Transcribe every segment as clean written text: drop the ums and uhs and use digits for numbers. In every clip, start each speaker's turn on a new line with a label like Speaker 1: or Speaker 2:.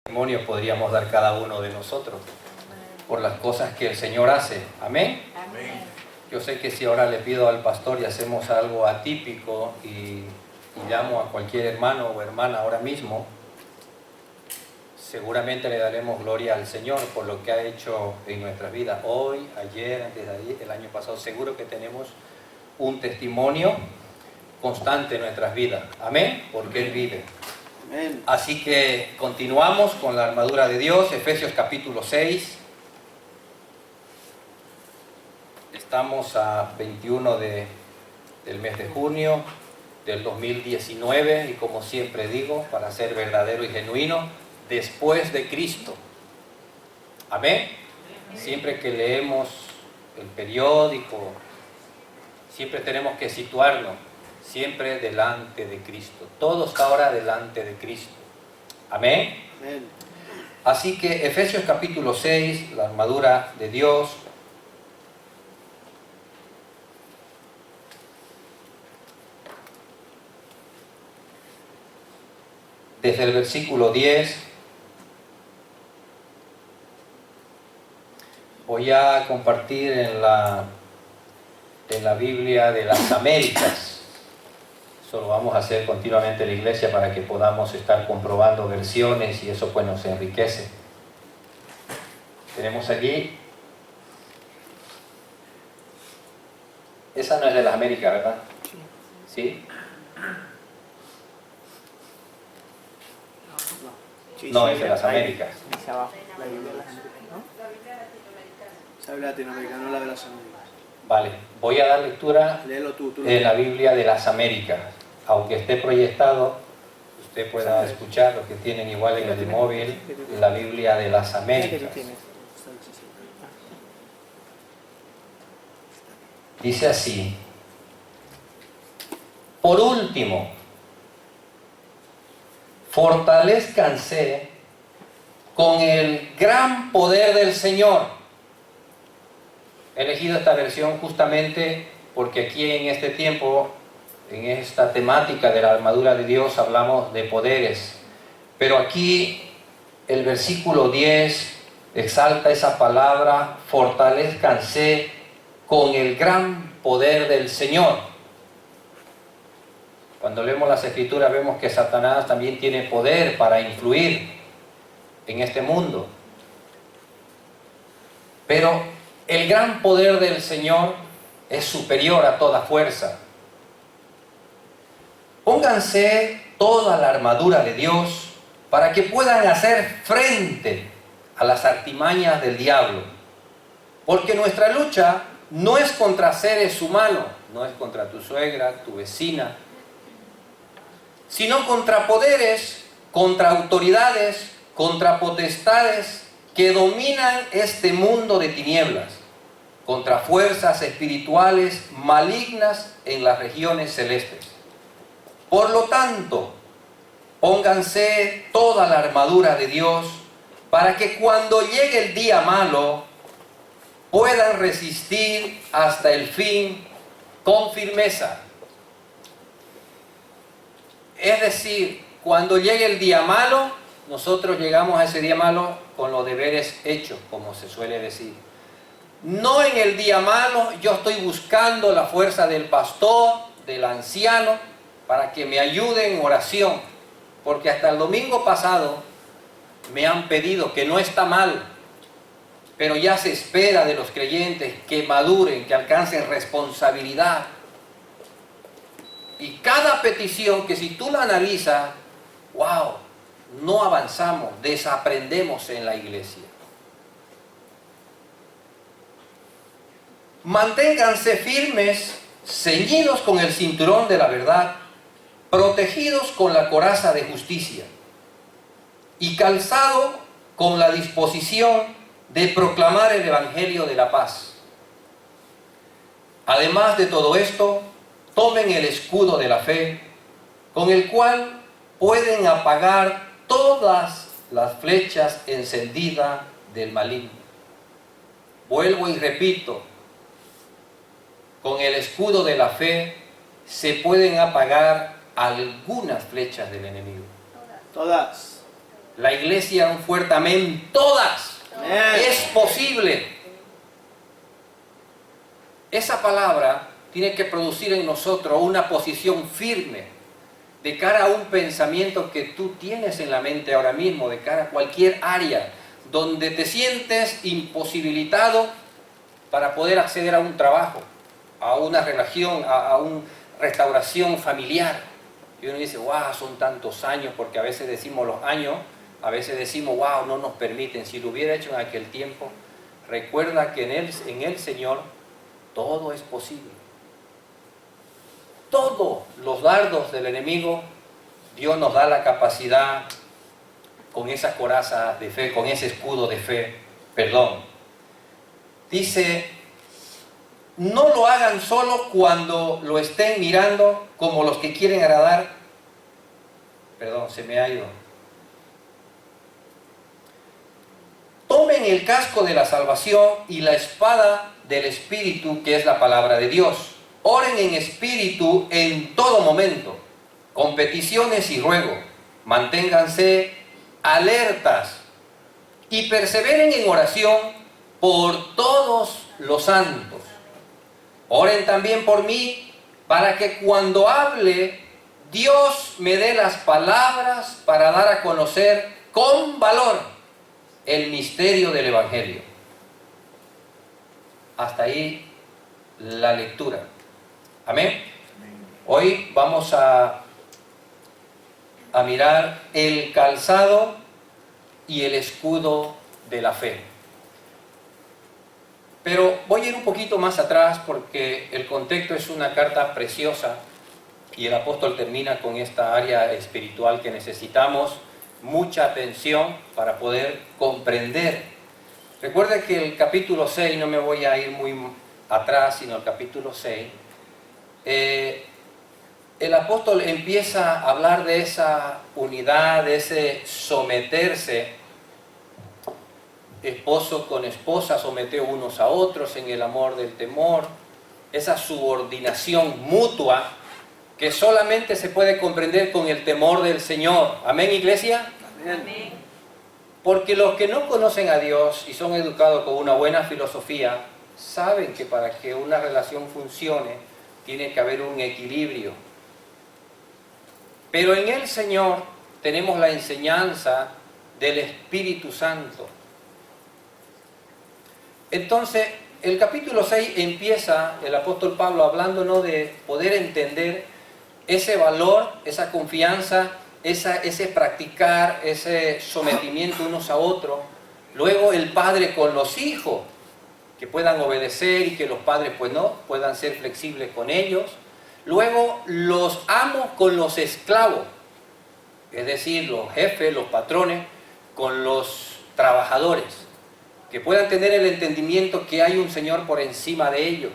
Speaker 1: Testimonio podríamos dar cada uno de nosotros por las cosas que el Señor hace. Amén.
Speaker 2: Amén.
Speaker 1: Yo sé que si ahora le pido al pastor y hacemos algo atípico y llamo a cualquier hermano o hermana ahora mismo, seguramente le daremos gloria al Señor por lo que ha hecho en nuestras vidas hoy, ayer, antes de ayer, el año pasado. Seguro que tenemos un testimonio constante en nuestras vidas. Amén, porque Él vive.
Speaker 2: Amén.
Speaker 1: Así que continuamos con la armadura de Dios, Efesios capítulo 6. Estamos a 21 del mes de junio del 2019 y, como siempre digo, para ser verdadero y genuino, después de Cristo. Amén. Siempre que leemos el periódico, siempre tenemos que situarnos siempre delante de Cristo. Todo está ahora delante de Cristo. Amén.
Speaker 2: Amén.
Speaker 1: Así que Efesios capítulo 6, la armadura de Dios. Desde el versículo 10 voy a compartir en la Biblia de las Américas. Eso lo vamos a hacer continuamente en la iglesia para que podamos estar comprobando versiones y eso pues nos enriquece. Tenemos aquí, esa no es de las Américas, ¿verdad? ¿Sí? No, es de las Américas.
Speaker 2: Dice abajo, la Biblia de las Américas, ¿no? Esa Biblia latinoamericana, no la de las Américas.
Speaker 1: Vale, voy a dar lectura
Speaker 2: Léelo tú.
Speaker 1: de la Biblia de las Américas. Aunque esté proyectado, usted pueda escuchar, los que tienen igual en el móvil, la Biblia de las Américas. Dice así: por último, fortalezcanse con el gran poder del Señor. He elegido esta versión justamente porque aquí en este tiempo, en esta temática de la armadura de Dios, hablamos de poderes. Pero aquí el versículo 10 exalta esa palabra, fortalezcanse con el gran poder del Señor. Cuando leemos las Escrituras vemos que Satanás también tiene poder para influir en este mundo. Pero el gran poder del Señor es superior a toda fuerza. Pónganse toda la armadura de Dios para que puedan hacer frente a las artimañas del diablo. Porque nuestra lucha no es contra seres humanos, no es contra tu suegra, tu vecina, sino contra poderes, contra autoridades, contra potestades que dominan este mundo de tinieblas, contra fuerzas espirituales malignas en las regiones celestes. Por lo tanto, pónganse toda la armadura de Dios para que cuando llegue el día malo puedan resistir hasta el fin con firmeza. Es decir, cuando llegue el día malo, nosotros llegamos a ese día malo con los deberes hechos, como se suele decir. No en el día malo yo estoy buscando la fuerza del pastor, del anciano, para que me ayude en oración, porque hasta el domingo pasado me han pedido, que no está mal, pero ya se espera de los creyentes que maduren, que alcancen responsabilidad. Y cada petición que si tú la analizas, wow, no avanzamos, desaprendemos en la iglesia. Manténganse firmes, ceñidos con el cinturón de la verdad, protegidos con la coraza de justicia y calzado con la disposición de proclamar el evangelio de la paz. Además de todo esto, tomen el escudo de la fe, con el cual pueden apagar todas las flechas encendidas del maligno. Vuelvo y repito, con el escudo de la fe se pueden apagar algunas flechas del enemigo.
Speaker 2: Todas.
Speaker 1: La iglesia, un fuerte amén, todas.
Speaker 2: Amén.
Speaker 1: Es posible. Esa palabra tiene que producir en nosotros una posición firme de cara a un pensamiento que tú tienes en la mente ahora mismo, de cara a cualquier área donde te sientes imposibilitado para poder acceder a un trabajo, a una relación, a una restauración familiar. Y uno dice, wow, son tantos años, porque a veces decimos los años, a veces decimos, wow, no nos permiten. Si lo hubiera hecho en aquel tiempo, recuerda que en el Señor todo es posible. Todos los dardos del enemigo, Dios nos da la capacidad con esa coraza de fe, con ese escudo de fe, perdón. Dice, no lo hagan solo cuando lo estén mirando como los que quieren agradar. Perdón, se me ha ido. Tomen el casco de la salvación y la espada del Espíritu, que es la palabra de Dios. Oren en espíritu en todo momento, con peticiones y ruego. Manténganse alertas y perseveren en oración por todos los santos. Oren también por mí, para que cuando hable, Dios me dé las palabras para dar a conocer con valor el misterio del Evangelio. Hasta ahí la lectura. Amén. Hoy vamos a mirar el calzado y el escudo de la fe. Pero voy a ir un poquito más atrás porque el contexto es una carta preciosa y el apóstol termina con esta área espiritual que necesitamos mucha atención para poder comprender. Recuerda que el capítulo 6, no me voy a ir muy atrás, sino el capítulo 6, el apóstol empieza a hablar de esa unidad, de ese someterse, esposo con esposa, somete unos a otros en el amor del temor, esa subordinación mutua que solamente se puede comprender con el temor del Señor. ¿Amén, iglesia?
Speaker 2: Amén.
Speaker 1: Porque los que no conocen a Dios y son educados con una buena filosofía, saben que para que una relación funcione, tiene que haber un equilibrio. Pero en el Señor tenemos la enseñanza del Espíritu Santo. Entonces, el capítulo 6 empieza el apóstol Pablo hablándonos de poder entender ese valor, esa confianza, ese practicar, ese sometimiento unos a otros. Luego el padre con los hijos, que puedan obedecer y que los padres pues no, puedan ser flexibles con ellos. Luego los amos con los esclavos, es decir, los jefes, los patrones, con los trabajadores, que puedan tener el entendimiento que hay un Señor por encima de ellos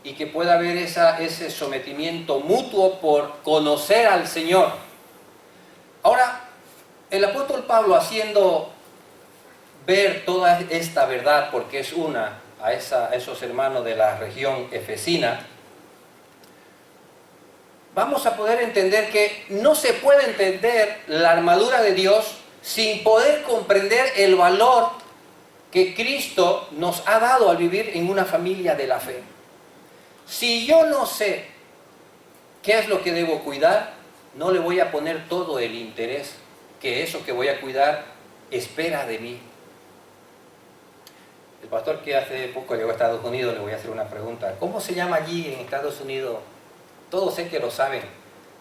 Speaker 1: y que pueda haber ese sometimiento mutuo por conocer al Señor. Ahora, el apóstol Pablo, haciendo ver toda esta verdad, porque es una a esos hermanos de la región efesina, vamos a poder entender que no se puede entender la armadura de Dios sin poder comprender el valor que Cristo nos ha dado al vivir en una familia de la fe. Si yo no sé qué es lo que debo cuidar, no le voy a poner todo el interés que eso que voy a cuidar espera de mí. El pastor que hace poco llegó a Estados Unidos, le voy a hacer una pregunta. ¿Cómo se llama allí en Estados Unidos? Todos sé que lo saben.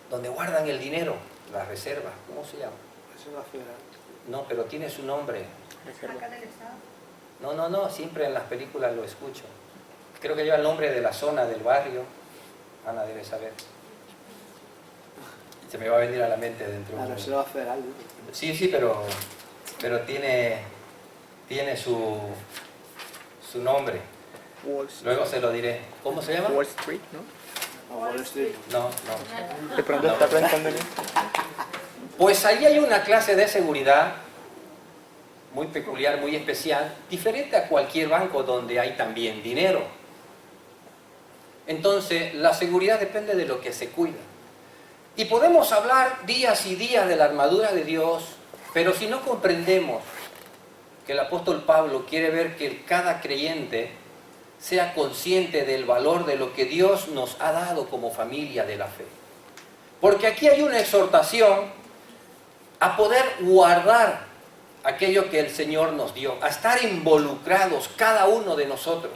Speaker 1: Donde guardan el dinero, la reserva. ¿Cómo se llama?
Speaker 2: Reserva Federal.
Speaker 1: No, pero tiene su nombre.
Speaker 2: Reserva.
Speaker 1: No, siempre en las películas lo escucho. Creo que lleva el nombre de la zona, del barrio. Ana debe saber. Se me va a venir a la mente dentro de
Speaker 2: La
Speaker 1: un
Speaker 2: Reserva Federal.
Speaker 1: Sí, pero tiene su nombre.
Speaker 2: Wall Street.
Speaker 1: Luego se lo diré. ¿Cómo se llama?
Speaker 2: Wall Street, ¿no? Wall Street.
Speaker 1: No.
Speaker 2: De pronto está pensando en eso.
Speaker 1: Pues ahí hay una clase de seguridad muy peculiar, muy especial, diferente a cualquier banco donde hay también dinero. Entonces, la seguridad depende de lo que se cuida. Y podemos hablar días y días de la armadura de Dios, Pero si no comprendemos que el apóstol Pablo quiere ver que cada creyente sea consciente del valor de lo que Dios nos ha dado como familia de la fe. Porque aquí hay una exhortación a poder guardar aquello que el Señor nos dio, a estar involucrados cada uno de nosotros.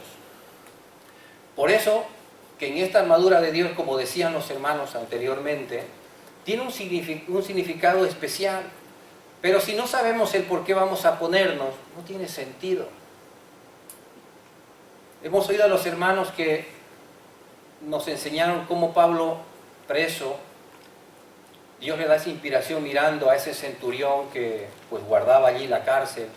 Speaker 1: Por eso que en esta armadura de Dios, como decían los hermanos anteriormente, tiene un significado especial. Pero si no sabemos el por qué vamos a ponernos, no tiene sentido. Hemos oído a los hermanos que nos enseñaron cómo Pablo, preso, Dios le da esa inspiración mirando a ese centurión que pues guardaba allí la cárcel.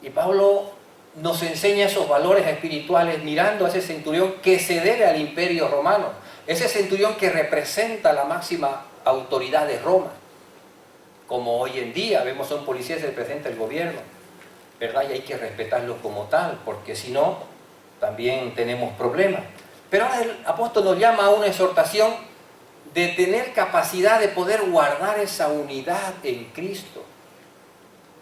Speaker 1: Y Pablo nos enseña esos valores espirituales mirando a ese centurión que se debe al Imperio Romano. Ese centurión que representa la máxima autoridad de Roma. Como hoy en día vemos a un policía que representa el gobierno, ¿verdad? Y hay que respetarlo como tal, porque si no, también tenemos problemas. Pero ahora el apóstol nos llama a una exhortación de tener capacidad de poder guardar esa unidad en Cristo.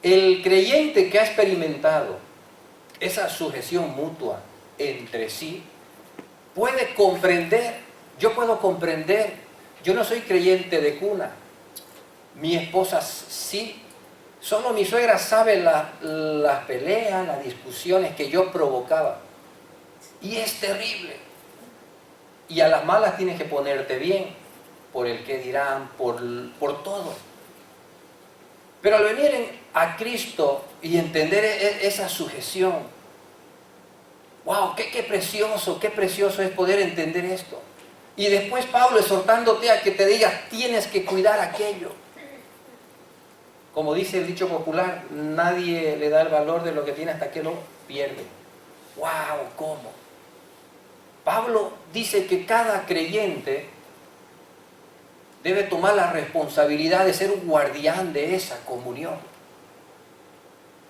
Speaker 1: El creyente que ha experimentado esa sujeción mutua entre sí, puede comprender, yo puedo comprender, yo no soy creyente de cuna, mi esposa sí, solo mi suegra sabe las peleas, las discusiones que yo provocaba, y es terrible, y a las malas tienes que ponerte bien, por el que dirán, por todo. Pero al venir a Cristo y entender esa sujeción, wow, qué precioso es poder entender esto. Y después Pablo exhortándote a que te digas, tienes que cuidar aquello. Como dice el dicho popular, nadie le da el valor de lo que tiene hasta que lo pierde. Wow, ¿cómo? Pablo dice que cada creyente debe tomar la responsabilidad de ser un guardián de esa comunión.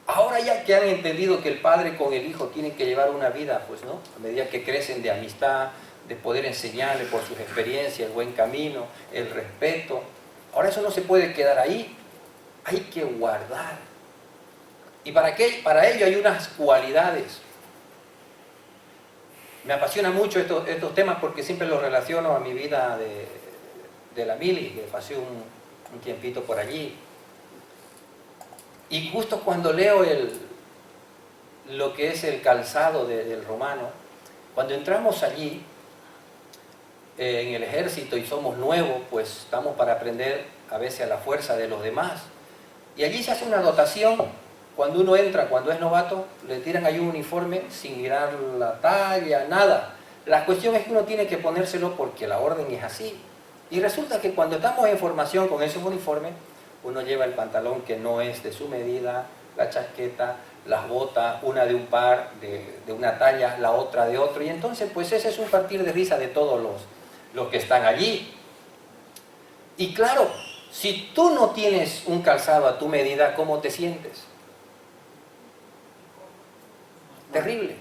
Speaker 1: Ahora ya que han entendido que el padre con el hijo tienen que llevar una vida, pues no, a medida que crecen de amistad, de poder enseñarle por sus experiencias, el buen camino, el respeto. Ahora eso no se puede quedar ahí, hay que guardar. Y para ello hay unas cualidades. Me apasiona mucho estos temas porque siempre los relaciono a mi vida de la mili, que pasé un tiempito por allí. Y justo cuando leo lo que es el calzado del romano, cuando entramos allí, en el ejército y somos nuevos, pues estamos para aprender a veces a la fuerza de los demás. Y allí se hace una dotación, cuando uno entra, cuando es novato, le tiran ahí un uniforme sin mirar la talla, nada. La cuestión es que uno tiene que ponérselo porque la orden es así. Y resulta que cuando estamos en formación con esos uniformes, uno lleva el pantalón que no es de su medida, la chaqueta, las botas, una de un par, de una talla, la otra de otro. Y entonces, pues ese es un partir de risa de todos los que están allí. Y claro, si tú no tienes un calzado a tu medida, ¿cómo te sientes? Terrible.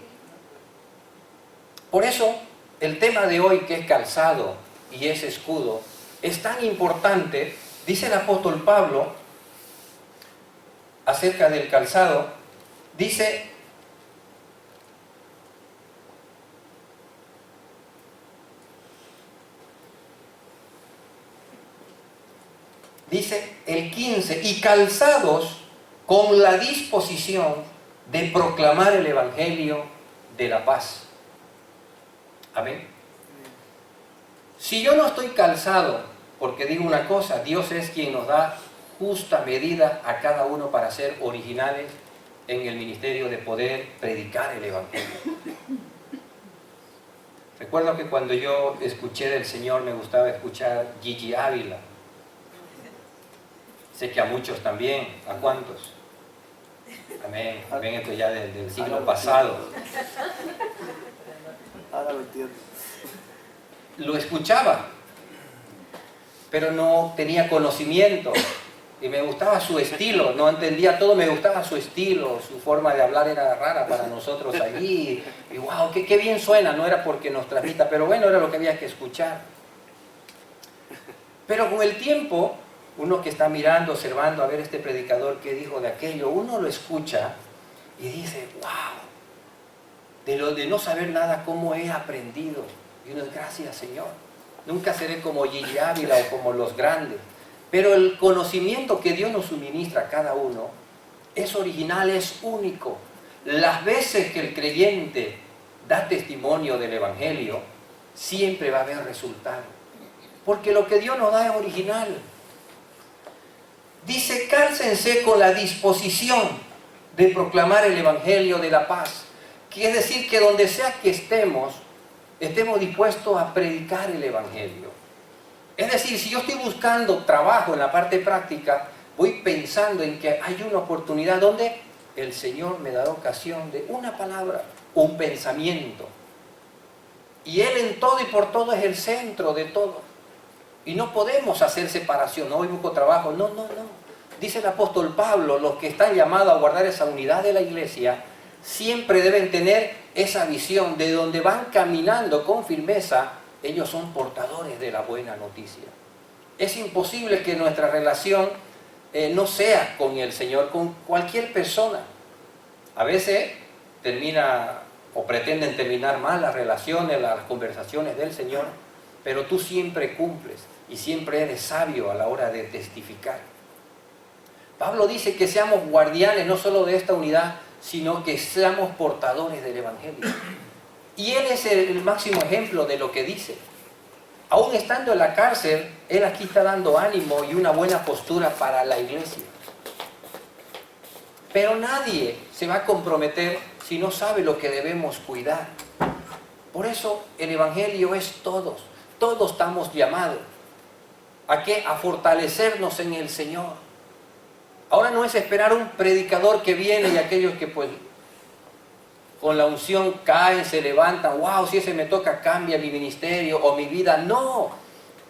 Speaker 1: Por eso, el tema de hoy, que es calzado y es escudo, es tan importante. Dice el apóstol Pablo acerca del calzado, dice: el 15, y calzados con la disposición de proclamar el evangelio de la paz. Amén. Si yo no estoy calzado, porque digo una cosa, Dios es quien nos da justa medida a cada uno para ser originales en el ministerio de poder predicar el evangelio. Recuerdo que cuando yo escuché del Señor me gustaba escuchar Gigi Ávila. Sé que a muchos también. ¿A cuántos? Amén. Amén, esto ya del siglo pasado.
Speaker 2: Ahora lo entiendo.
Speaker 1: Lo escuchaba, pero no tenía conocimiento. Y me gustaba su estilo, no entendía todo, me gustaba su estilo, su forma de hablar era rara para nosotros allí. Y wow, qué bien suena, no era porque nos transmita, pero bueno, era lo que había que escuchar. Pero con el tiempo Uno que está mirando, observando, a ver este predicador qué dijo de aquello, uno lo escucha y dice, wow, de no saber nada, cómo he aprendido. Y uno, gracias Señor. Nunca seré como Gigi Ávila o como los grandes. Pero el conocimiento que Dios nos suministra a cada uno es original, es único. Las veces que el creyente da testimonio del Evangelio, siempre va a haber resultado. Porque lo que Dios nos da es original. Dice, cálcense con la disposición de proclamar el Evangelio de la paz. Quiere decir que donde sea que estemos dispuestos a predicar el Evangelio. Es decir, si yo estoy buscando trabajo en la parte práctica, voy pensando en que hay una oportunidad donde el Señor me dará ocasión de una palabra, un pensamiento. Y Él en todo y por todo es el centro de todo. Y no podemos hacer separación. No, hoy busco trabajo. No. Dice el apóstol Pablo, los que están llamados a guardar esa unidad de la iglesia, siempre deben tener esa visión de donde van caminando con firmeza. Ellos son portadores de la buena noticia. Es imposible que nuestra relación no sea con el Señor, con cualquier persona. A veces termina o pretenden terminar mal las relaciones, las conversaciones del Señor, pero tú siempre cumples y siempre eres sabio a la hora de testificar. Pablo dice que seamos guardianes no solo de esta unidad, sino que seamos portadores del Evangelio. Y él es el máximo ejemplo de lo que dice. Aún estando en la cárcel, él aquí está dando ánimo y una buena postura para la iglesia. Pero nadie se va a comprometer si no sabe lo que debemos cuidar. Por eso el Evangelio es todos. Todos estamos llamados. ¿A qué? A fortalecernos en el Señor. Ahora no es esperar un predicador que viene y aquellos que pues con la unción caen, se levantan, wow, si ese me toca cambia mi ministerio o mi vida. No,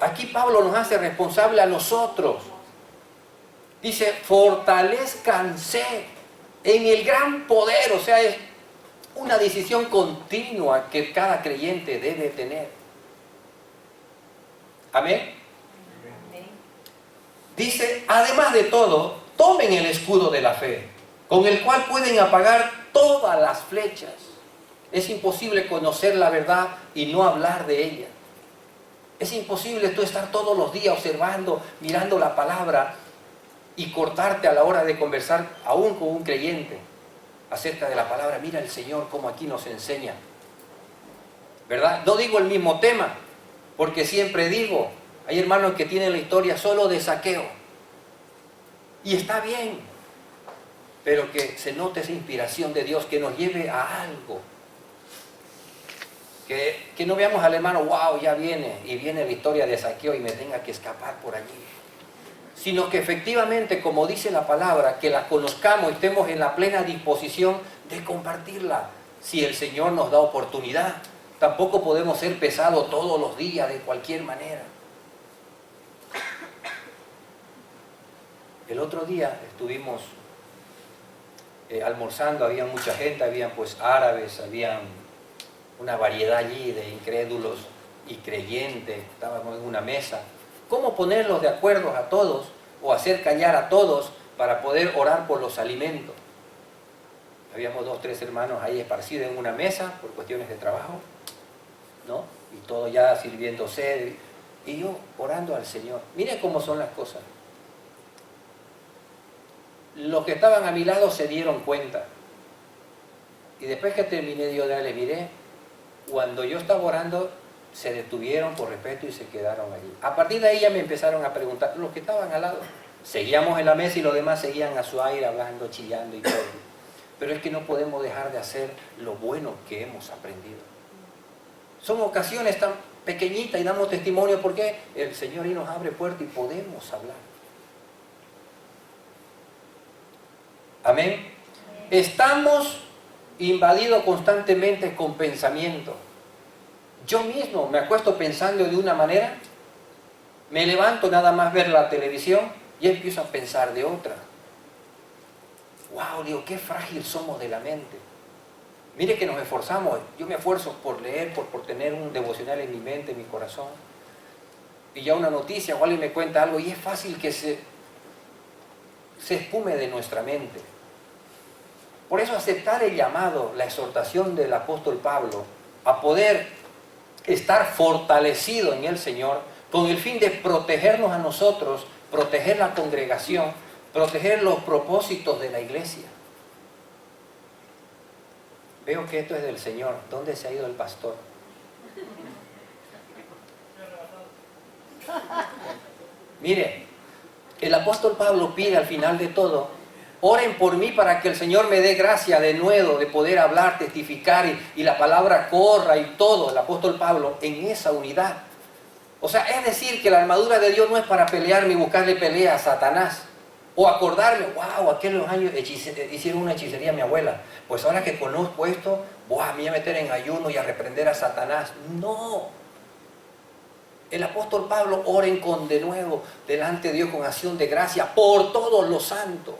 Speaker 1: aquí Pablo nos hace responsable a nosotros. Dice, fortalezcanse en el gran poder, o sea, es una decisión continua que cada creyente debe tener. Amén. Dice, además de todo, tomen el escudo de la fe, con el cual pueden apagar todas las flechas. Es imposible conocer la verdad y no hablar de ella. Es imposible tú estar todos los días observando, mirando la palabra y cortarte a la hora de conversar aún con un creyente acerca de la palabra. Mira el Señor cómo aquí nos enseña, ¿verdad? No digo el mismo tema, porque siempre digo, hay hermanos que tienen la historia solo de Zaqueo. Y está bien, pero que se note esa inspiración de Dios que nos lleve a algo. Que no veamos al hermano, wow, ya viene, y viene la historia de Zaqueo y me tenga que escapar por allí. Sino que efectivamente, como dice la palabra, que la conozcamos y estemos en la plena disposición de compartirla. Si el Señor nos da oportunidad, tampoco podemos ser pesados todos los días de cualquier manera. El otro día estuvimos almorzando, había mucha gente, habían pues árabes, había una variedad allí de incrédulos y creyentes, estábamos en una mesa. ¿Cómo ponerlos de acuerdo a todos o hacer callar a todos para poder orar por los alimentos? Habíamos 2 o 3 hermanos ahí esparcidos en una mesa por cuestiones de trabajo, ¿no? Y todos ya sirviéndose y yo orando al Señor. Miren cómo son las cosas. Los que estaban a mi lado se dieron cuenta. Y después que terminé yo de darle, miré, cuando yo estaba orando, se detuvieron por respeto y se quedaron allí. A partir de ahí ya me empezaron a preguntar, los que estaban al lado, seguíamos en la mesa y los demás seguían a su aire, hablando, chillando y todo. Pero es que no podemos dejar de hacer lo bueno que hemos aprendido. Son ocasiones tan pequeñitas y damos testimonio porque el Señor ahí nos abre puertas y podemos hablar. Amén. Estamos invadidos constantemente con pensamiento. Yo mismo me acuesto pensando de una manera, me levanto nada más ver la televisión y empiezo a pensar de otra. Wow, digo, qué frágil somos de la mente. Mire que nos esforzamos, yo me esfuerzo por leer, por tener un devocional en mi mente, en mi corazón. y ya una noticia o alguien me cuenta algo y es fácil que se espume de nuestra mente. Por eso aceptar el llamado, la exhortación del apóstol Pablo a poder estar fortalecido en el Señor con el fin de protegernos a nosotros, proteger la congregación, proteger los propósitos de la iglesia. Veo que esto es del Señor. ¿Dónde se ha ido el pastor? Mire, el apóstol Pablo pide al final de todo: oren por mí para que el Señor me dé gracia de nuevo, de poder hablar, testificar y la palabra corra y todo. El apóstol Pablo en esa unidad. O sea, es decir, que la armadura de Dios no es para pelearme y buscarle pelea a Satanás. O acordarme, wow, aquellos años hicieron una hechicería a mi abuela. Pues ahora que conozco esto, me voy a meter en ayuno y a reprender a Satanás. No. El apóstol Pablo oren de nuevo delante de Dios con acción de gracia por todos los santos.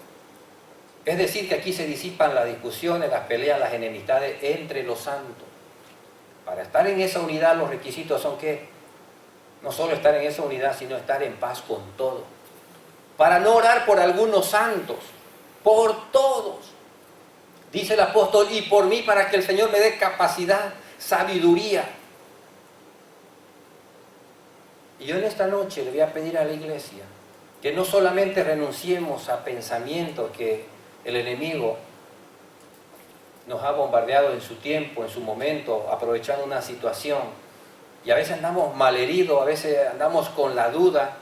Speaker 1: Es decir, que aquí se disipan las discusiones, las peleas, las enemistades entre los santos. Para estar en esa unidad los requisitos son ¿qué? No solo estar en esa unidad, sino estar en paz con todos. Para no orar por algunos santos, por todos. Dice el apóstol, y por mí, para que el Señor me dé capacidad, sabiduría. Y yo en esta noche le voy a pedir a la iglesia que no solamente renunciemos a pensamientos que el enemigo nos ha bombardeado en su tiempo, en su momento, aprovechando una situación. Y a veces andamos malheridos, a veces andamos con la duda,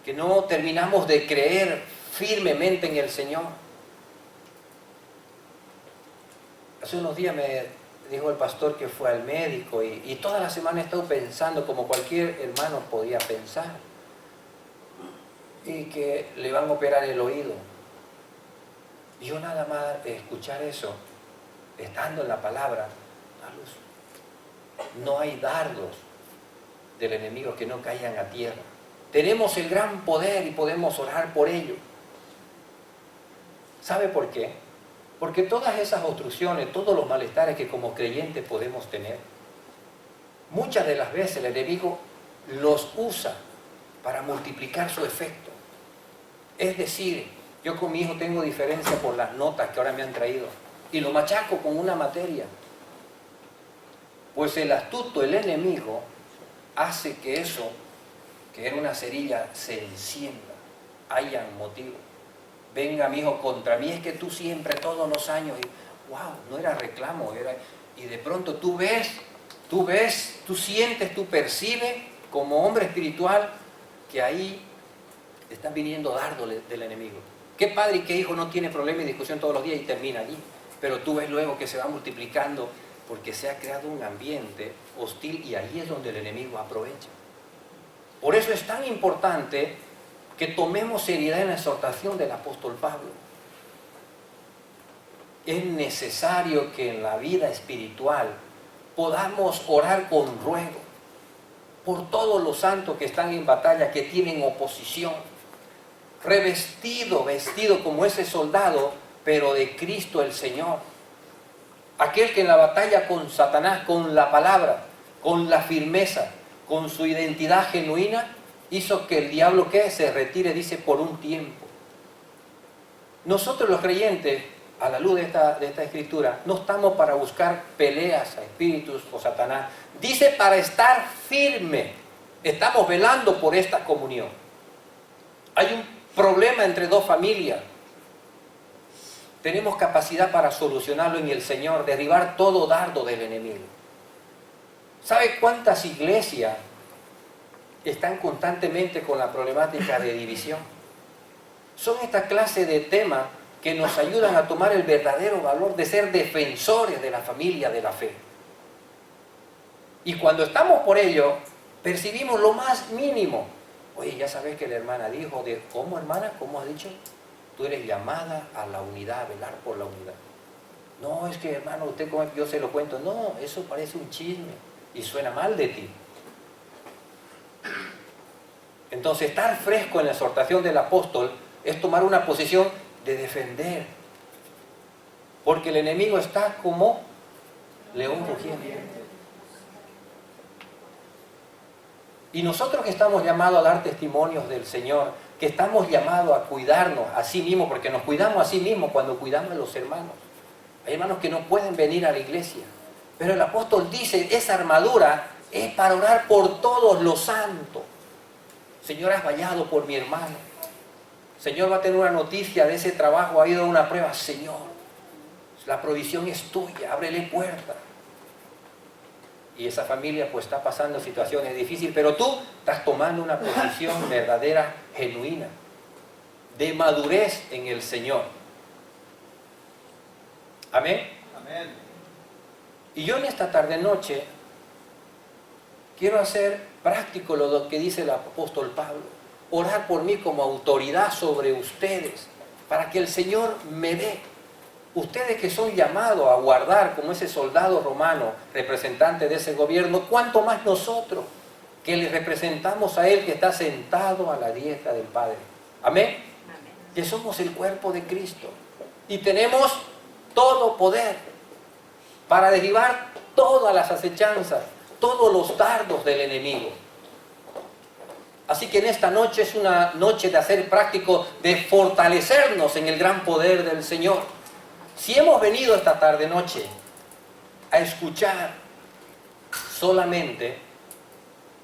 Speaker 1: que no terminamos de creer firmemente en el Señor. Hace unos días me dijo el pastor que fue al médico y toda la semana he estado pensando como cualquier hermano podía pensar, y que le van a operar el oído. Y yo nada más de escuchar eso, estando en la palabra, no hay dardos del enemigo que no caigan a tierra. Tenemos el gran poder y podemos orar por ello. ¿Sabe por qué? Porque todas esas obstrucciones, todos los malestares que como creyentes podemos tener, muchas de las veces el enemigo los usa para multiplicar su efecto. Es decir, yo con mi hijo tengo diferencia por las notas que ahora me han traído y lo machaco con una materia. Pues el astuto, el enemigo, hace que eso, que era una cerilla, se encienda, hayan motivo. Venga mi hijo contra mí, es que tú siempre, todos los años, y, wow, no era reclamo, y de pronto tú ves, tú sientes, tú percibes como hombre espiritual que ahí están viniendo dardos del enemigo. ¿Qué padre y qué hijo no tiene problema y discusión todos los días y termina allí? Pero tú ves luego que se va multiplicando porque se ha creado un ambiente hostil y ahí es donde el enemigo aprovecha. Por eso es tan importante que tomemos seriedad en la exhortación del apóstol Pablo. Es necesario que en la vida espiritual podamos orar con ruego por todos los santos que están en batalla, que tienen oposición, vestido como ese soldado, pero de Cristo el Señor. Aquel que en la batalla con Satanás, con la palabra, con la firmeza, con su identidad genuina, hizo que el diablo ¿qué? Se retire, dice, por un tiempo. Nosotros los creyentes, a la luz de esta escritura, no estamos para buscar peleas a espíritus o Satanás. Dice para estar firme. Estamos velando por esta comunión. Hay un problema entre dos familias. Tenemos capacidad para solucionarlo en el Señor, derribar todo dardo del enemigo. ¿Sabe cuántas iglesias están constantemente con la problemática de división? Son esta clase de temas que nos ayudan a tomar el verdadero valor de ser defensores de la familia de la fe. Y cuando estamos por ello, percibimos lo más mínimo. Oye, ya sabes que la hermana dijo, ¿cómo hermana? ¿Cómo has dicho? Tú eres llamada a la unidad, a velar por la unidad. No, es que hermano, usted como yo se lo cuento. No, eso parece un chisme y suena mal de ti. Entonces, estar fresco en la exhortación del apóstol es tomar una posición de defender. Porque el enemigo está como león rugiente. Y nosotros que estamos llamados a dar testimonios del Señor, que estamos llamados a cuidarnos a sí mismos, porque nos cuidamos a sí mismos cuando cuidamos a los hermanos. Hay hermanos que no pueden venir a la iglesia. Pero el apóstol dice, esa armadura es para orar por todos los santos. Señor, has vallado por mi hermano. Señor, va a tener una noticia de ese trabajo, ha ido a una prueba. Señor, la provisión es tuya, ábrele puerta. Y esa familia pues está pasando situaciones difíciles, pero tú estás tomando una posición verdadera, genuina, de madurez en el Señor. Amén.
Speaker 2: Amén.
Speaker 1: Y yo en esta tarde-noche quiero hacer práctico lo que dice el apóstol Pablo. Orar por mí como autoridad sobre ustedes, para que el Señor me dé. Ustedes que son llamados a guardar como ese soldado romano, representante de ese gobierno, ¿cuánto más nosotros que le representamos a Él que está sentado a la diestra del Padre? Amén. Que somos el cuerpo de Cristo y tenemos todo poder para derribar todas las acechanzas, todos los dardos del enemigo. Así que en esta noche es una noche de hacer práctico, de fortalecernos en el gran poder del Señor. Si hemos venido esta tarde noche a escuchar solamente,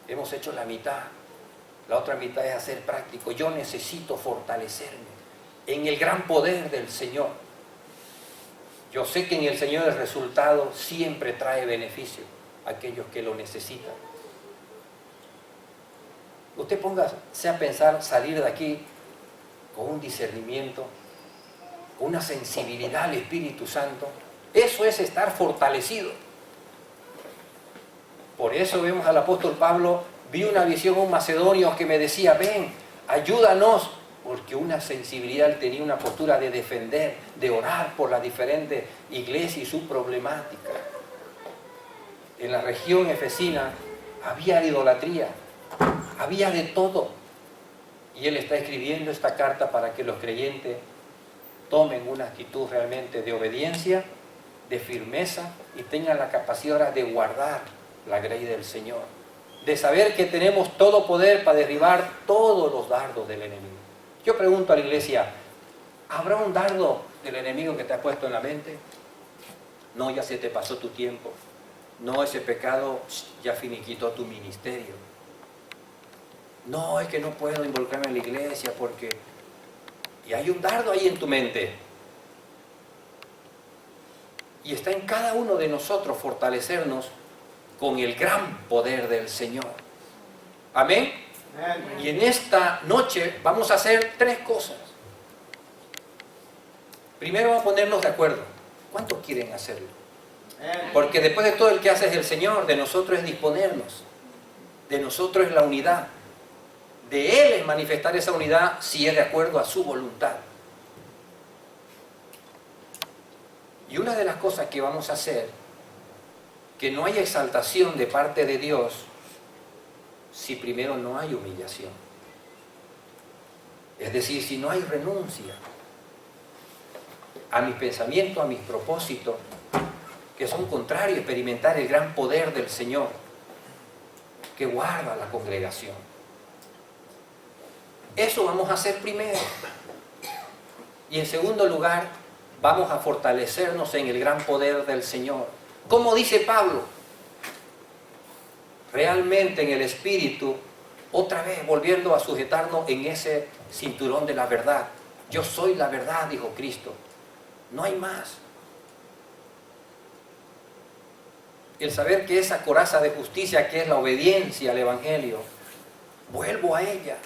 Speaker 1: hemos hecho la mitad. La otra mitad es hacer práctico. Yo necesito fortalecerme en el gran poder del Señor. Yo sé que en el Señor el resultado siempre trae beneficio a aquellos que lo necesitan. Usted póngase a pensar salir de aquí con un discernimiento, con una sensibilidad al Espíritu Santo. Eso es estar fortalecido. Por eso vemos al apóstol Pablo, vi una visión un macedonio que me decía, ven, ayúdanos, porque una sensibilidad, tenía una postura de defender, de orar por las diferentes iglesias y su problemática. En la región efesina había idolatría, había de todo. Y él está escribiendo esta carta para que los creyentes tomen una actitud realmente de obediencia, de firmeza y tengan la capacidad de guardar la grey del Señor, de saber que tenemos todo poder para derribar todos los dardos del enemigo. Yo pregunto a la iglesia, ¿habrá un dardo del enemigo que te ha puesto en la mente? No, ya se te pasó tu tiempo. No, ese pecado ya finiquitó tu ministerio. No, es que no puedo involucrarme en la iglesia porque... Y hay un dardo ahí en tu mente. Y está en cada uno de nosotros fortalecernos con el gran poder del Señor. Amén. Y en esta noche vamos a hacer 3 cosas. Primero vamos a ponernos de acuerdo. ¿Cuántos quieren hacerlo? Porque después de todo el que hace es el Señor, de nosotros es disponernos. De nosotros es la unidad. De Él es manifestar esa unidad si es de acuerdo a su voluntad. Y una de las cosas que vamos a hacer, que no haya exaltación de parte de Dios si primero no hay humillación. Es decir, si no hay renuncia a mis pensamientos, a mis propósitos, que son contrarios a experimentar el gran poder del Señor, que guarda la congregación. Eso vamos a hacer primero. Y en segundo lugar, vamos a fortalecernos en el gran poder del Señor. Como dice Pablo, realmente en el Espíritu, otra vez volviendo a sujetarnos en ese cinturón de la verdad. Yo soy la verdad, dijo Cristo. No hay más. El saber que esa coraza de justicia que es la obediencia al Evangelio, vuelvo a ella.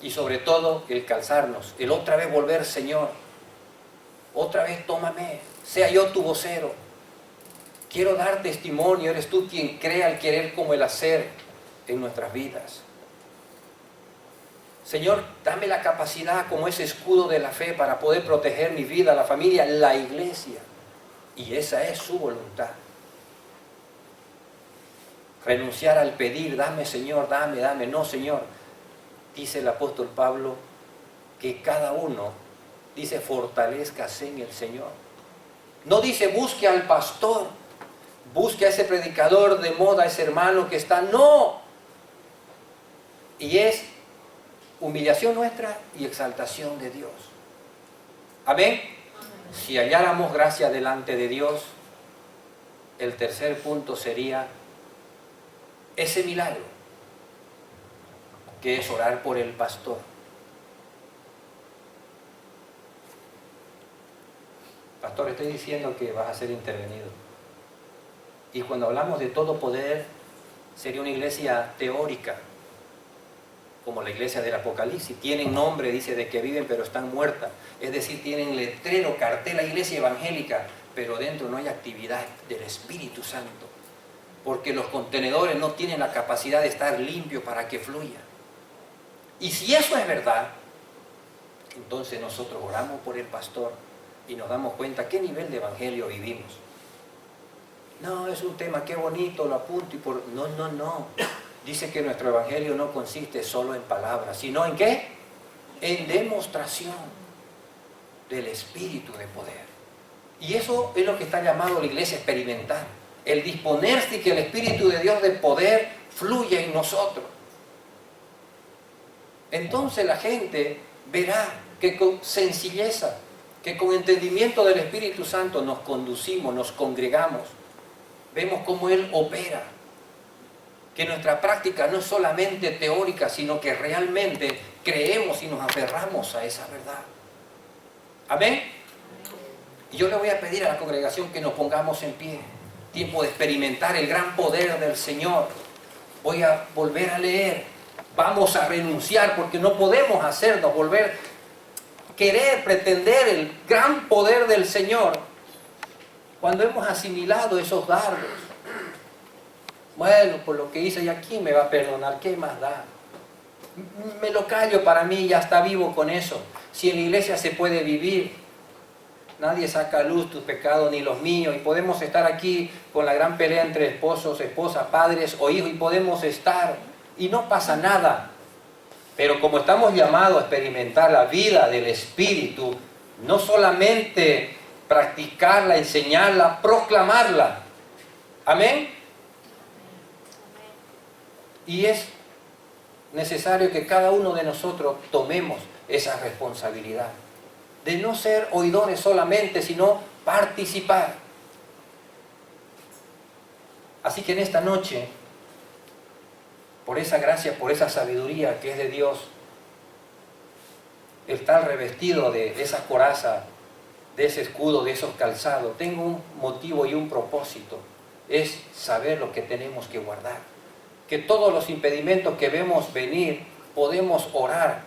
Speaker 1: Y sobre todo el calzarnos, el otra vez volver, Señor, otra vez tómame, sea yo tu vocero. Quiero dar testimonio, eres tú quien crea el querer como el hacer en nuestras vidas. Señor, dame la capacidad como ese escudo de la fe para poder proteger mi vida, la familia, la iglesia. Y esa es su voluntad. Renunciar al pedir, dame Señor, dame, dame. No, Señor, dice el apóstol Pablo, que cada uno, dice, fortalezcase en el Señor. No dice, busque al pastor. busque a ese predicador de moda, a ese hermano que está. No. Y es humillación nuestra y exaltación de Dios. Amén. Si halláramos gracia delante de Dios, el tercer punto sería ese milagro, que es orar por el pastor. Pastor, estoy diciendo que vas a ser intervenido. Y cuando hablamos de todo poder, sería una iglesia teórica, como la iglesia del Apocalipsis. Tienen nombre, dice, de que viven pero están muertas. Es decir, tienen letrero, cartela, iglesia evangélica, pero dentro no hay actividad del Espíritu Santo. Porque los contenedores no tienen la capacidad de estar limpios para que fluya. Y si eso es verdad, entonces nosotros oramos por el pastor y nos damos cuenta qué nivel de evangelio vivimos. No, es un tema, qué bonito, lo apunto y por... No. Dice que nuestro evangelio no consiste solo en palabras, sino ¿en qué? En demostración del Espíritu de poder. Y eso es lo que está llamado la iglesia a experimentar. El disponerse y que el Espíritu de Dios de poder fluya en nosotros. Entonces la gente verá que con sencilleza, que con entendimiento del Espíritu Santo nos conducimos, nos congregamos. Vemos cómo Él opera. Que nuestra práctica no es solamente teórica, sino que realmente creemos y nos aferramos a esa verdad. Amén. Y yo le voy a pedir a la congregación que nos pongamos en pie. Tiempo de experimentar el gran poder del Señor. Voy a volver a leer. Vamos a renunciar porque no podemos hacernos volver, querer, pretender el gran poder del Señor cuando hemos asimilado esos dardos. Bueno, por lo que hice y aquí me va a perdonar, ¿qué más da? Me lo callo para mí, ya está vivo con eso. Si en la iglesia se puede vivir, nadie saca a luz tus pecados ni los míos, y podemos estar aquí con la gran pelea entre esposos, esposas, padres o hijos, y podemos estar, y no pasa nada. Pero como estamos llamados a experimentar la vida del Espíritu, no solamente practicarla, enseñarla, proclamarla. Amén. Y es necesario que cada uno de nosotros tomemos esa responsabilidad de no ser oidores solamente, sino participar. Así que en esta noche, por esa gracia, por esa sabiduría que es de Dios, estar revestido de esa coraza, de ese escudo, de esos calzados, tengo un motivo y un propósito, es saber lo que tenemos que guardar. Que todos los impedimentos que vemos venir, podemos orar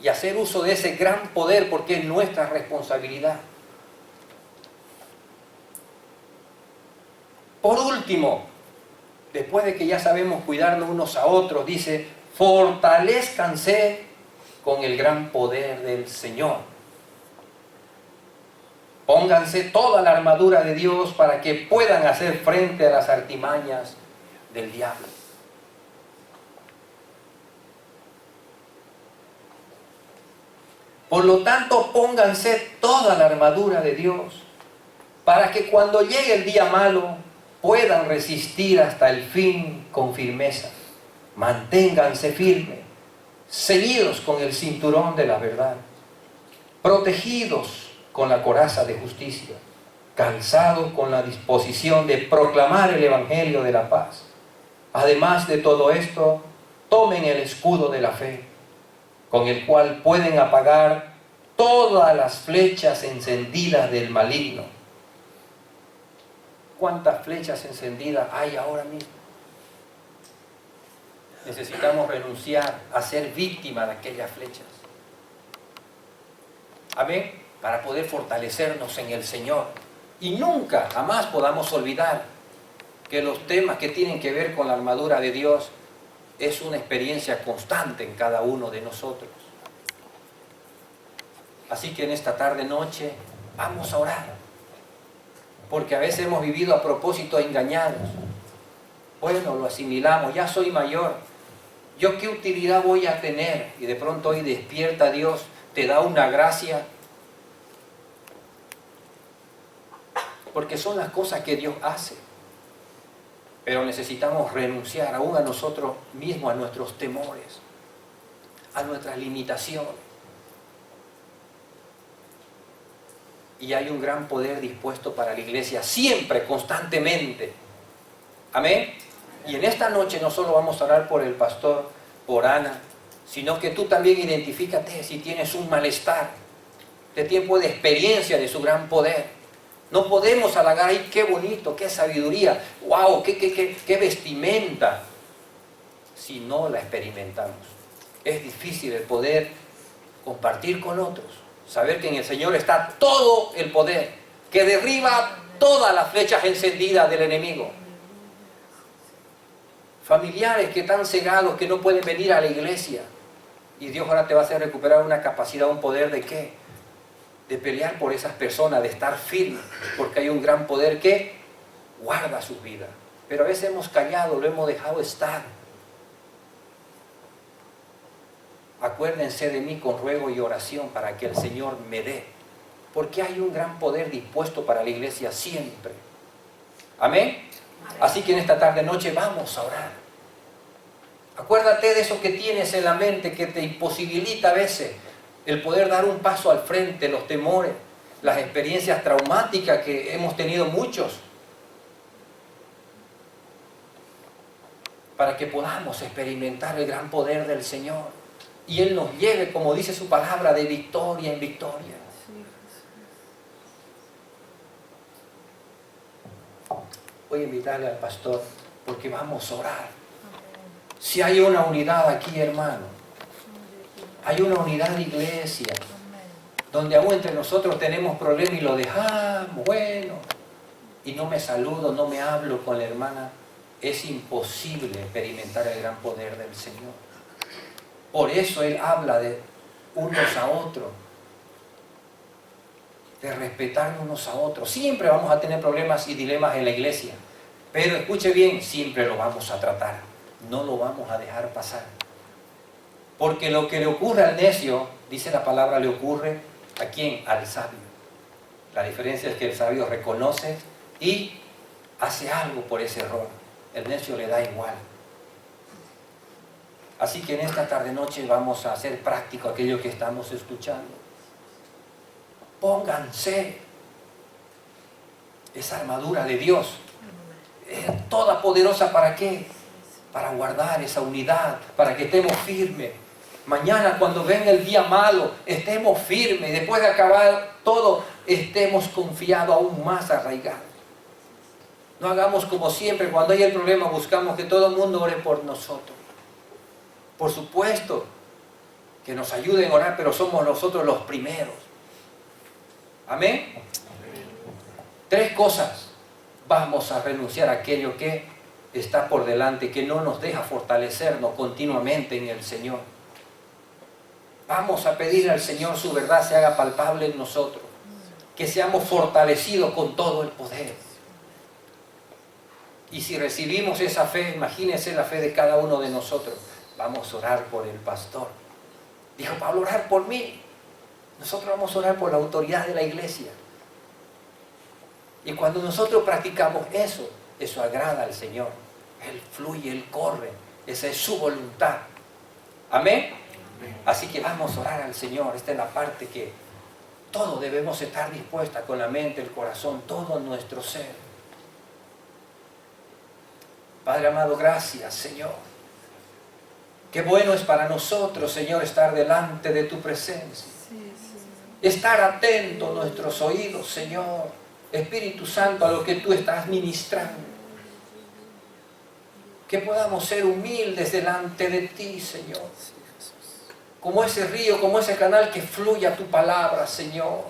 Speaker 1: y hacer uso de ese gran poder porque es nuestra responsabilidad. Por último, después de que ya sabemos cuidarnos unos a otros, dice, fortalezcanse con el gran poder del Señor. Pónganse toda la armadura de Dios para que puedan hacer frente a las artimañas del diablo. Por lo tanto, pónganse toda la armadura de Dios para que cuando llegue el día malo puedan resistir hasta el fin con firmeza. Manténganse firmes, ceñidos con el cinturón de la verdad, protegidos con la coraza de justicia, calzados con la disposición de proclamar el evangelio de la paz. Además de todo esto, tomen el escudo de la fe, con el cual pueden apagar todas las flechas encendidas del maligno. ¿Cuántas flechas encendidas hay ahora mismo? Necesitamos renunciar a ser víctimas de aquellas flechas. Amén. Para poder fortalecernos en el Señor. Y nunca, jamás podamos olvidar que los temas que tienen que ver con la armadura de Dios es una experiencia constante en cada uno de nosotros. Así que en esta tarde noche vamos a orar, porque a veces hemos vivido a propósito engañados. Bueno, lo asimilamos, ya soy mayor, ¿yo qué utilidad voy a tener? Y de pronto hoy despierta Dios, te da una gracia, porque son las cosas que Dios hace. Pero necesitamos renunciar aún a nosotros mismos, a nuestros temores, a nuestras limitaciones. Y hay un gran poder dispuesto para la iglesia, siempre, constantemente. Amén. Y en esta noche no solo vamos a orar por el pastor, por Ana, sino que tú también identifícate si tienes un malestar de tiempo de experiencia de su gran poder. No podemos halagar, ¡ay, qué bonito, qué sabiduría! ¡Wow! ¡Qué vestimenta! Si no la experimentamos. Es difícil el poder compartir con otros. Saber que en el Señor está todo el poder, que derriba todas las flechas encendidas del enemigo. Familiares que están cegados, que no pueden venir a la iglesia. Y Dios ahora te va a hacer recuperar una capacidad, un poder de ¿qué? De pelear por esas personas, de estar firme, porque hay un gran poder que guarda sus vidas. Pero a veces hemos callado, lo hemos dejado estar. Acuérdense de mí con ruego y oración para que el Señor me dé, porque hay un gran poder dispuesto para la iglesia siempre. Amén. Así que en esta tarde noche vamos a orar. Acuérdate de eso que tienes en la mente que te imposibilita a veces el poder dar un paso al frente, los temores, las experiencias traumáticas que hemos tenido muchos, para que podamos experimentar el gran poder del Señor y Él nos lleve, como dice su palabra, de victoria en victoria. Voy a invitarle al pastor porque vamos a orar. Si hay una unidad aquí, hermano, hay una unidad de iglesia, donde aún entre nosotros tenemos problemas y lo dejamos, bueno, y no me saludo, no me hablo con la hermana, es imposible experimentar el gran poder del Señor. Por eso Él habla de unos a otros, de respetarnos unos a otros. Siempre vamos a tener problemas y dilemas en la iglesia, pero escuche bien, siempre lo vamos a tratar, no lo vamos a dejar pasar. Porque lo que le ocurre al necio, dice la palabra, le ocurre ¿a quién? Al sabio. La diferencia es que el sabio reconoce y hace algo por ese error. El necio le da igual. Así que en esta tarde noche vamos a hacer práctico aquello que estamos escuchando. Pónganse esa armadura de Dios. Es toda poderosa, ¿para qué? Para guardar esa unidad, para que estemos firmes. Mañana cuando venga el día malo, estemos firmes. Después de acabar todo, estemos confiados, aún más arraigados. No hagamos como siempre, cuando hay el problema buscamos que todo el mundo ore por nosotros. Por supuesto que nos ayuden a orar, pero somos nosotros los primeros. Amén. 3 cosas. Vamos a renunciar a aquello que está por delante, que no nos deja fortalecernos continuamente en el Señor. Vamos a pedir al Señor su verdad se haga palpable en nosotros, que seamos fortalecidos con todo el poder. Y si recibimos esa fe, imagínense la fe de cada uno de nosotros. Vamos a orar por el pastor. Dijo Pablo, orar por mí. Nosotros vamos a orar por la autoridad de la iglesia. Y cuando nosotros practicamos eso, eso agrada al Señor. Él fluye, Él corre. Esa es su voluntad. Amén. Así que vamos a orar al Señor. Esta es la parte que todos debemos estar dispuestos con la mente, el corazón, todo nuestro ser. Padre amado, gracias, Señor. Qué bueno es para nosotros, Señor, estar delante de tu presencia. Estar atento a nuestros oídos, Señor. Espíritu Santo, a lo que tú estás ministrando. Que podamos ser humildes delante de ti, Señor. Como ese río, como ese canal que fluye a tu palabra, Señor.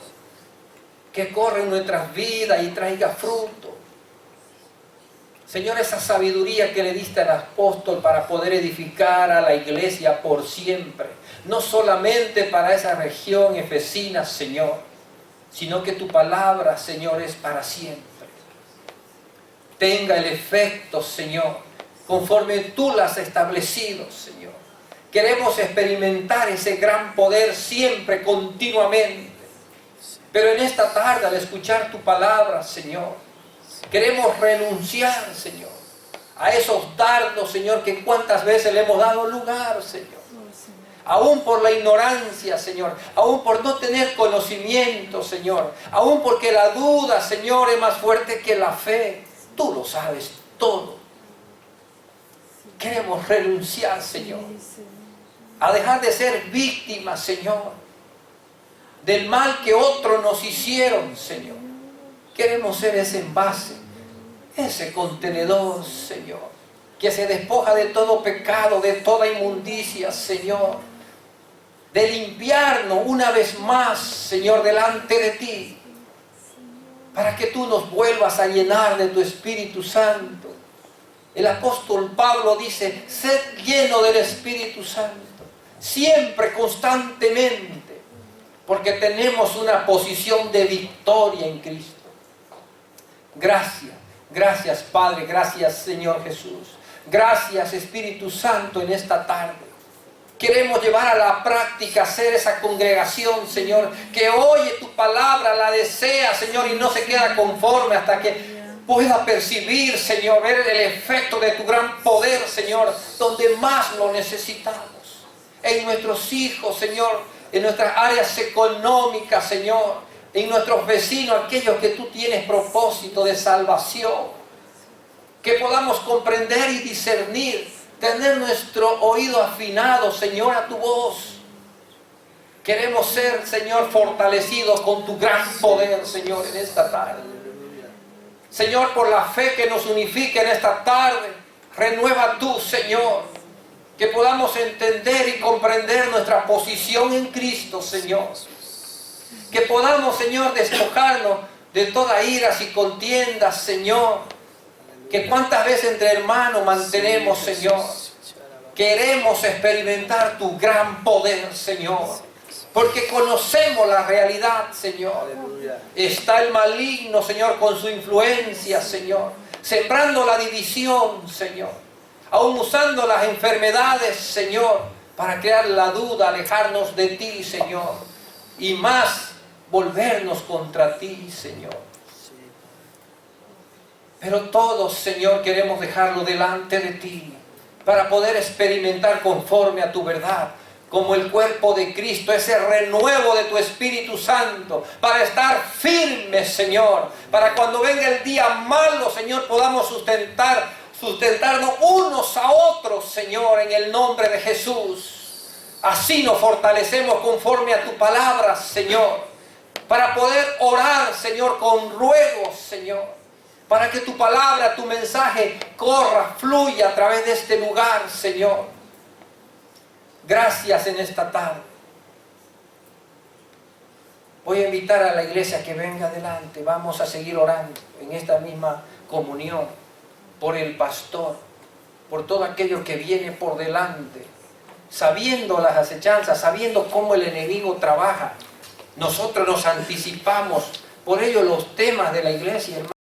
Speaker 1: Que corre en nuestras vidas y traiga fruto. Señor, esa sabiduría que le diste al apóstol para poder edificar a la iglesia por siempre. No solamente para esa región efesina, Señor, sino que tu palabra, Señor, es para siempre. Tenga el efecto, Señor, conforme tú la has establecido, Señor. Queremos experimentar ese gran poder siempre, continuamente. Pero en esta tarde, al escuchar tu palabra, Señor, queremos renunciar, Señor, a esos dardos, Señor, que cuántas veces le hemos dado lugar, Señor. Aún por la ignorancia, Señor, aún por no tener conocimiento, Señor, aún porque la duda, Señor, es más fuerte que la fe. Tú lo sabes todo. Queremos renunciar, Señor, a dejar de ser víctimas, Señor, del mal que otros nos hicieron, Señor. Queremos ser ese envase, ese contenedor, Señor, que se despoja de todo pecado, de toda inmundicia, Señor, de limpiarnos una vez más, Señor, delante de ti, para que tú nos vuelvas a llenar de tu Espíritu Santo. El apóstol Pablo dice, sed lleno del Espíritu Santo, siempre, constantemente, porque tenemos una posición de victoria en Cristo. Gracias, gracias Padre, gracias Señor Jesús, gracias Espíritu Santo en esta tarde. Queremos llevar a la práctica, ser esa congregación, Señor, que oye tu palabra, la desea, Señor, y no se queda conforme hasta que pueda percibir, Señor, ver el efecto de tu gran poder, Señor, donde más lo necesitamos. En nuestros hijos, Señor, en nuestras áreas económicas, Señor, en nuestros vecinos, aquellos que tú tienes propósito de salvación. Que podamos comprender y discernir, tener nuestro oído afinado, Señor, a tu voz. Queremos ser, Señor, fortalecidos con tu gran poder, Señor, en esta tarde. Señor, por la fe que nos unifica en esta tarde, renueva tú, Señor, que podamos entender y comprender nuestra posición en Cristo, Señor. Que podamos, Señor, despojarnos de toda iras y contiendas, Señor. Que cuántas veces entre hermanos mantenemos, Señor. Queremos experimentar tu gran poder, Señor. Porque conocemos la realidad, Señor. Está el maligno, Señor, con su influencia, Señor. Sembrando la división, Señor. Aún usando las enfermedades, Señor, para crear la duda, alejarnos de ti, Señor. Y más, volvernos contra ti, Señor. Pero todos, Señor, queremos dejarlo delante de ti para poder experimentar conforme a tu verdad, como el cuerpo de Cristo, ese renuevo de tu Espíritu Santo, para estar firmes, Señor, para cuando venga el día malo, Señor, podamos sustentarnos unos a otros, Señor, en el nombre de Jesús. Así nos fortalecemos conforme a tu palabra, Señor, para poder orar, Señor, con ruegos, Señor. Para que tu palabra, tu mensaje corra, fluya a través de este lugar, Señor. Gracias en esta tarde. Voy a invitar a la iglesia que venga adelante. Vamos a seguir orando en esta misma comunión por el pastor, por todo aquello que viene por delante, sabiendo las acechanzas, sabiendo cómo el enemigo trabaja. Nosotros nos anticipamos. Por ello los temas de la iglesia, hermano.